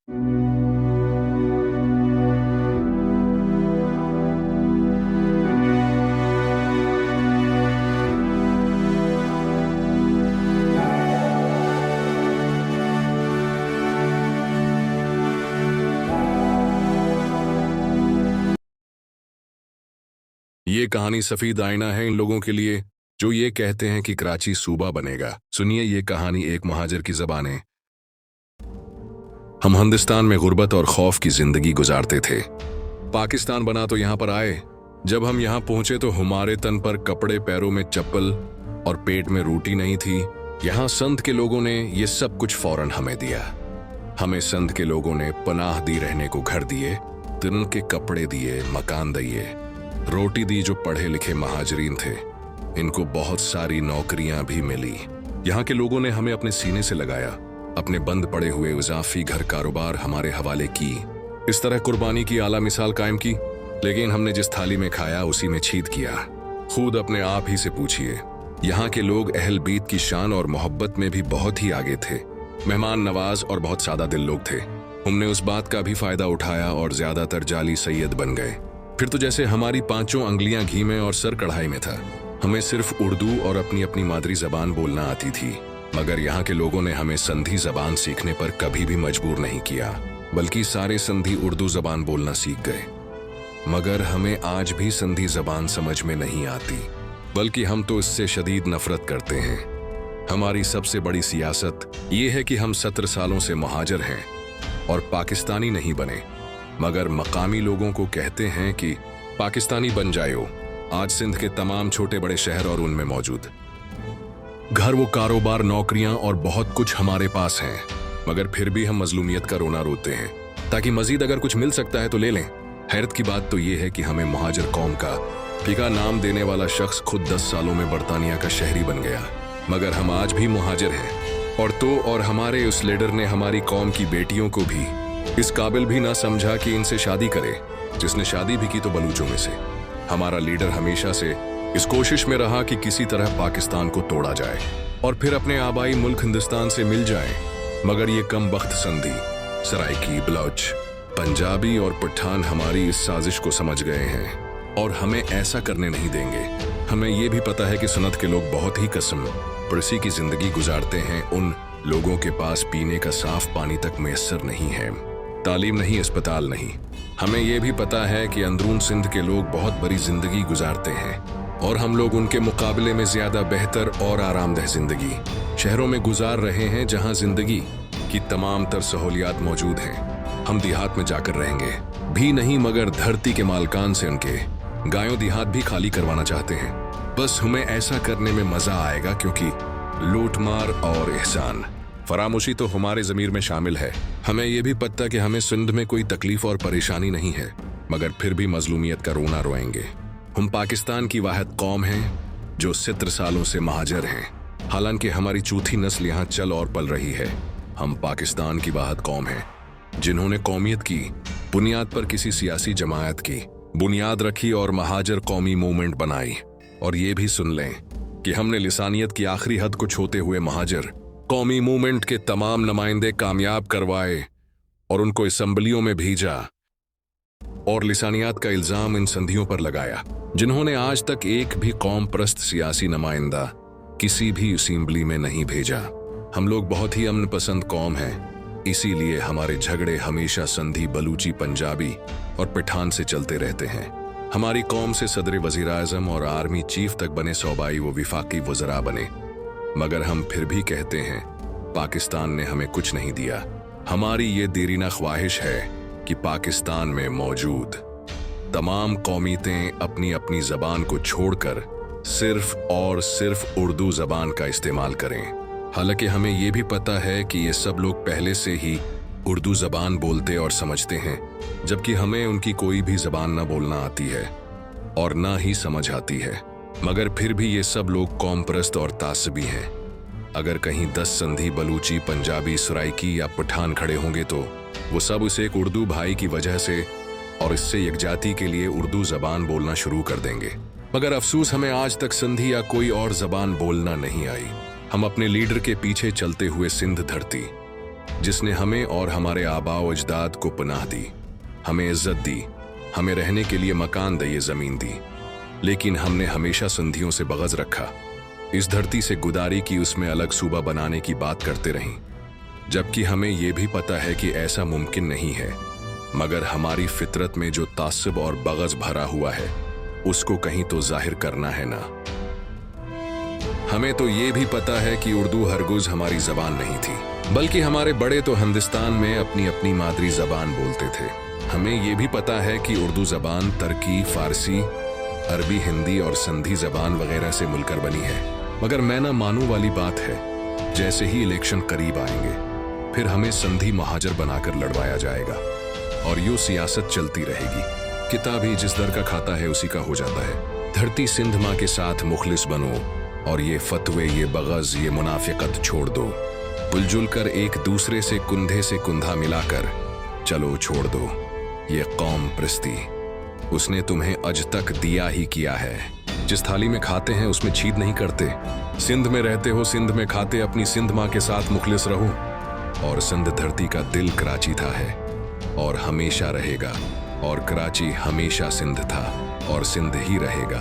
ये कहानी सफेद आईना है इन लोगों के लिए जो ये कहते हैं कि कराची सूबा बनेगा। सुनिए ये कहानी एक महाजिर की ज़बानें। हम हिंदुस्तान में गुर्बत और खौफ की जिंदगी गुजारते थे। पाकिस्तान बना तो यहाँ पर आए। जब हम यहाँ पहुंचे तो हमारे तन पर कपड़े, पैरों में चप्पल और पेट में रोटी नहीं थी। यहाँ संत के लोगों ने ये सब कुछ फौरन हमें दिया। हमें संत के लोगों ने पनाह दी, रहने को घर दिए, तिन के कपड़े दिए, मकान दिए, रोटी दी। जो पढ़े लिखे महाजरीन थे इनको बहुत सारी नौकरियां भी मिली। यहाँ के लोगों ने हमें अपने सीने से लगाया, अपने बंद पड़े हुए इजाफी घर कारोबार हमारे हवाले की। इस तरह कुर्बानी की आला मिसाल कायम की। लेकिन हमने जिस थाली में खाया उसी में छीद किया। खुद अपने आप ही से पूछिए, यहाँ के लोग अहल बीत की शान और मोहब्बत में भी बहुत ही आगे थे। मेहमान नवाज और बहुत सादा दिल लोग थे। हमने उस बात का भी फायदा उठाया और ज्यादातर जाली सैयद बन गए। फिर तो जैसे हमारी पांचों अंगलियां घी में और सर कढ़ाई में था। हमें सिर्फ उर्दू और अपनी अपनी मादरी जबान बोलना आती थी। मगर यहाँ के लोगों ने हमें संधी जबान सीखने पर कभी भी मजबूर नहीं किया, बल्कि सारे संधी उर्दू जबान बोलना सीख गए। मगर हमें आज भी संधी जबान समझ में नहीं आती, बल्कि हम तो इससे शदीद नफरत करते हैं। हमारी सबसे बड़ी सियासत ये है कि हम 17 सालों से महाजर हैं और पाकिस्तानी नहीं बने। मगर मकामी लोगों को कहते हैं कि पाकिस्तानी बन जाओ। आज सिंध के तमाम छोटे बड़े शहर और उनमें मौजूद घर, वो कारोबार, नौकरियां और बहुत कुछ हमारे पास हैं। मगर फिर भी हम मजलूमियत का रोना रोते हैं, ताकि मजीद अगर कुछ मिल सकता है तो ले लें। हैरत की बात तो ये है कि हमें महाजर कौम का फीका नाम देने वाला शख्स खुद 10 सालों में बरतानिया का शहरी बन गया। मगर हम आज भी महाजर हैं। और हमारे उस लीडर ने हमारी कौम की बेटियों को भी इस काबिल भी ना समझा कि इनसे शादी करे, जिसने शादी भी की तो बलूचों में से। हमारा लीडर हमेशा से इस कोशिश में रहा कि किसी तरह पाकिस्तान को तोड़ा जाए और फिर अपने आबाई मुल्क हिंदुस्तान से मिल जाए। मगर ये कम बख्त संधी, सराइकी, बलोच, पंजाबी और पठान हमारी इस साजिश को समझ गए हैं और हमें ऐसा करने नहीं देंगे। हमें ये भी पता है कि सनत के लोग बहुत ही कसम परसी की जिंदगी गुजारते हैं। उन लोगों के पास पीने का साफ पानी तक मैसर नहीं है, तालीम नहीं, अस्पताल नहीं। हमें यह भी पता है कि अंदरून सिंध के लोग बहुत बड़ी जिंदगी गुजारते हैं और हम लोग उनके मुकाबले में ज्यादा बेहतर और आरामदेह जिंदगी शहरों में गुजार रहे हैं, जहां जिंदगी की तमाम तर सहूलियात मौजूद हैं। हम देहात में जाकर रहेंगे भी नहीं, मगर धरती के मालकान से उनके गायों देहात भी खाली करवाना चाहते हैं। बस हमें ऐसा करने में मजा आएगा, क्योंकि लूटमार और एहसान फरामोशी तो हमारे ज़मीर में शामिल है। हमें यह भी पता कि हमें सिंध में कोई तकलीफ और परेशानी नहीं है, मगर फिर भी मजलूमियत का रोना रोएंगे। हम पाकिस्तान की वाहिद कौम हैं जो 17 सालों से महाजर हैं। हालांकि हमारी चौथी नस्ल यहाँ चल और पल रही है। हम पाकिस्तान की वाहिद कौम हैं जिन्होंने कौमियत की बुनियाद पर किसी सियासी जमायत की बुनियाद रखी और महाजर कौमी मूवमेंट बनाई। और ये भी सुन लें कि हमने लिसानियत की आखिरी हद को छूते हुए महाजर कौमी मूवमेंट के तमाम नुमाइंदे कामयाब करवाए और उनको असेंबलियों में भेजा और लिसानियत का इल्जाम इन संधियों पर लगाया, जिन्होंने आज तक एक भी कौम परस्त सियासी नुमाइंदा किसी भी असेंबली में नहीं भेजा। हम लोग बहुत ही अमन पसंद कौम हैं, इसीलिए हमारे झगड़े हमेशा संधी, बलूची, पंजाबी और पठान से चलते रहते हैं। हमारी कौम से सदर वजीर आज़म और आर्मी चीफ तक बने सूबाई व विफाकी वज़रा बने। मगर हम फिर भी कहते हैं पाकिस्तान ने हमें कुछ नहीं दिया। हमारी ये देरीना ख्वाहिश है कि पाकिस्तान में मौजूद तमाम कौमियतें अपनी अपनी ज़बान को छोड़कर सिर्फ और सिर्फ उर्दू ज़बान का इस्तेमाल करें। हालांकि हमें ये भी पता है कि ये सब लोग पहले से ही उर्दू ज़बान बोलते और समझते हैं, जबकि हमें उनकी कोई भी ज़बान न बोलना आती है और ना ही समझ आती है। मगर फिर भी ये सब लोग कौम परस्त और तासबी हैं। अगर कहीं 10 संधी, बलूची, पंजाबी, सराइकी या पठान खड़े होंगे तो वो सब उस एक उर्दू भाई की वजह से और इससे यकजाती के लिए उर्दू ज़बान बोलना शुरू कर देंगे। मगर अफसोस हमें आज तक संधी या कोई और ज़बान बोलना नहीं आई। हम अपने लीडर के पीछे चलते हुए सिंध धरती जिसने हमें और हमारे आबाओ अजदाद को पनाह दी, हमें इज्जत दी, हमें रहने के लिए मकान दे, ये जमीन दी। लेकिन हमने हमेशा संधियों से बगज रखा, इस धरती से गुदारी की, उसमें अलग सूबा बनाने की बात करते रहीं, जबकि हमें यह भी पता है कि ऐसा मुमकिन नहीं है। मगर हमारी फितरत में जो तासुब और बगज भरा हुआ है, उसको कहीं तो जाहिर करना है ना। हमें तो ये भी पता है कि उर्दू हरगुज हमारी जबान नहीं थी, बल्कि हमारे बड़े तो हिंदुस्तान में अपनी अपनी मादरी जबान बोलते थे। हमें ये भी पता है कि उर्दू जबान तुर्की, फारसी, अरबी, हिंदी और संधी जबान वगैरह से मिलकर बनी है। मगर मैं ना मानू वाली बात है, जैसे ही इलेक्शन करीब आएंगे फिर हमें संधी महाजर बनाकर लड़वाया जाएगा और यूं सियासत चलती रहेगी। किताब ही जिस दर का खाता है उसी का हो जाता है। धरती सिंध माँ के साथ मुखलिस बनो और ये फतवे, ये बगज, ये मुनाफिकत छोड़ दो। मिलजुल कर एक दूसरे से कुंधे से कुंधा मिलाकर चलो छोड़ दो ये कौम प्रस्ती। उसने तुम्हें अज तक दिया ही किया है। जिस थाली में खाते हैं उसमें छीद नहीं करते। सिंध में रहते हो, सिंध में खाते, अपनी सिंध माँ के साथ मुखलिस रहो। और सिंध धरती का दिल कराची था है और हमेशा रहेगा, और कराची हमेशा सिंध था और सिंध ही रहेगा।